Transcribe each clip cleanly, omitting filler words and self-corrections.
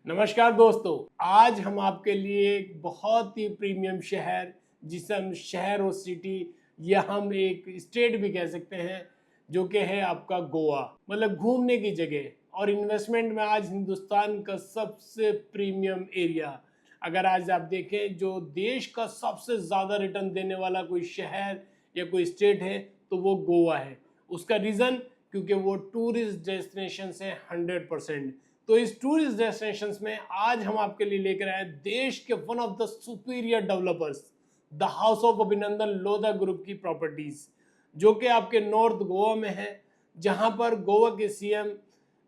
नमस्कार दोस्तों, आज हम आपके लिए एक बहुत ही प्रीमियम शहर, जिसे हम शहर और सिटी या हम एक स्टेट भी कह सकते हैं, जो कि है आपका गोवा। मतलब घूमने की जगह और इन्वेस्टमेंट में आज हिंदुस्तान का सबसे प्रीमियम एरिया। अगर आज आप देखें जो देश का सबसे ज़्यादा रिटर्न देने वाला कोई शहर या कोई स्टेट है तो वो गोवा है। उसका रीज़न क्योंकि वो टूरिस्ट डेस्टिनेशन है 100%। तो इस टूरिस्ट डेस्टिनेशंस में आज हम आपके लिए लेकर आए देश के one of the superior developers, the house of अभिनंदन लोधा ग्रुप की प्रॉपर्टीज, जो कि आपके नॉर्थ गोवा में है, जहां पर गोवा के सीएम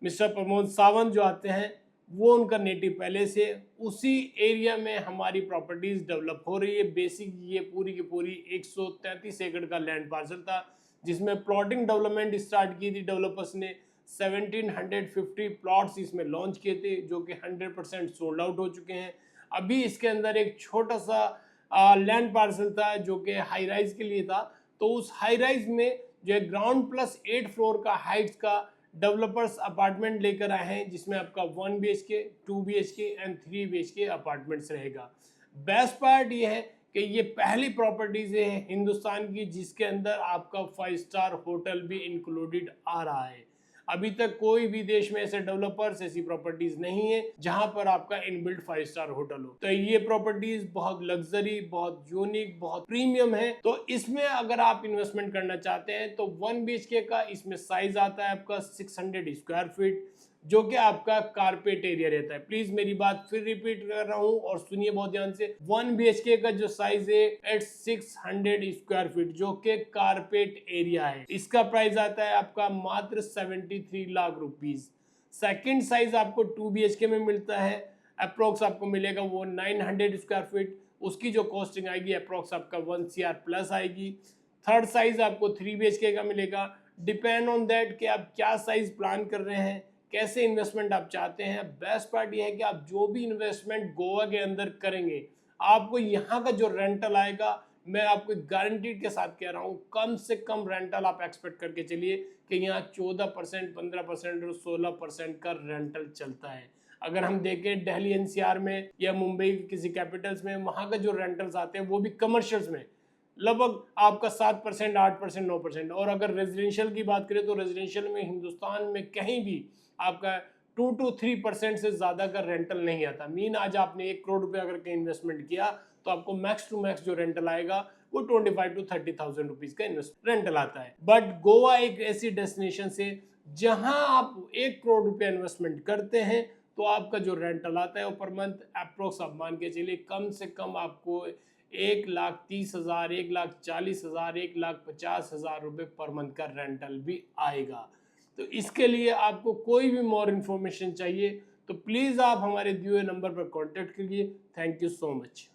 मिस्टर प्रमोद सावंत जो आते हैं वो उनका नेटिव पैलेस है। उसी एरिया में हमारी प्रॉपर्टीज डेवलप हो रही है। बेसिक ये पूरी की पूरी 133 एकड़ का लैंड पार्सल था, जिसमें प्लॉटिंग डेवलपमेंट स्टार्ट की थी डेवलपर्स ने। 1750 प्लॉट्स इसमें लॉन्च किए थे, जो कि 100% सोल्ड आउट हो चुके हैं। अभी इसके अंदर एक छोटा सा लैंड पार्सल था जो कि हाई राइज के लिए था। तो उस हाई राइज में जो है ग्राउंड प्लस 8 फ्लोर का हाइट्स का डेवलपर्स अपार्टमेंट लेकर आए हैं, जिसमें आपका 1 BHK, 2 BHK and 3 BHK apartments रहेगा। बेस्ट पार्ट ये है कि ये पहली प्रॉपर्टीज है हिंदुस्तान की जिसके अंदर आपका 5 स्टार होटल भी इंक्लूडेड आ रहा है। अभी तक कोई भी देश में ऐसे डेवलपर्स, ऐसी प्रॉपर्टीज नहीं है जहां पर आपका इनबिल्ट 5 स्टार होटल हो। तो ये प्रॉपर्टीज बहुत लग्जरी, बहुत यूनिक, बहुत प्रीमियम है। तो इसमें अगर आप इन्वेस्टमेंट करना चाहते हैं तो 1 BHK का इसमें साइज आता है आपका 600 स्क्वायर फीट, जो कि आपका कारपेट एरिया रहता है। प्लीज मेरी बात फिर रिपीट कर रहा हूं और सुनिए बहुत ध्यान से। 1 BHK का जो साइज है एट 600 स्क्वायर फीट, जो कि कारपेट एरिया है। इसका प्राइस आता है आपका मात्र 73 लाख रुपीज। सेकंड साइज आपको 2 BHK में मिलता है, अप्रोक्स आपको मिलेगा वो 900 स्क्वायर फीट। उसकी जो कॉस्टिंग आएगी अप्रोक्स आपका 1 CR प्लस आएगी। थर्ड साइज आपको 3 BHK का मिलेगा। डिपेंड ऑन दैट कि आप क्या साइज प्लान कर रहे हैं, कैसे इन्वेस्टमेंट आप चाहते हैं। बेस्ट पार्ट ये है कि आप जो भी इन्वेस्टमेंट गोवा के अंदर करेंगे, आपको यहाँ का जो रेंटल आएगा, मैं आपको गारंटीड के साथ कह रहा हूँ, कम से कम रेंटल आप एक्सपेक्ट करके चलिए कि यहाँ 14%, 15% और 16% का रेंटल चलता है। अगर हम देखें दिल्ली NCR में या मुंबई किसी कैपिटल्स में, वहाँ का जो रेंटल्स आते हैं वो भी कमर्शियल्स में लगभग आपका 7%, 8%, 9%। और अगर रेजिडेंशियल की बात करें तो रेजिडेंशियल में हिंदुस्तान में कहीं भी आपका 2 to 3% से ज़्यादा का रेंटल नहीं आता। मीन आज आपने 1 करोड़ रुपये अगर कहीं इन्वेस्टमेंट किया तो आपको मैक्स टू मैक्स जो रेंटल आएगा वो 25 to 30,000 रुपीज़ का रेंटल आता है। बट गोवा एक ऐसी डेस्टिनेशन से जहां आप 1 करोड़ रुपये इन्वेस्टमेंट करते हैं तो आपका जो रेंटल आता है वो पर मंथ अप्रोक्स आप मान के चलिए कम से कम आपको 1,30,000, 1,40,000, 1,50,000 रुपये पर मंथ का रेंटल भी आएगा। तो इसके लिए आपको कोई भी मोर इन्फॉर्मेशन चाहिए तो प्लीज़ आप हमारे दिए हुए नंबर पर कॉन्टेक्ट करिए। Thank you so much.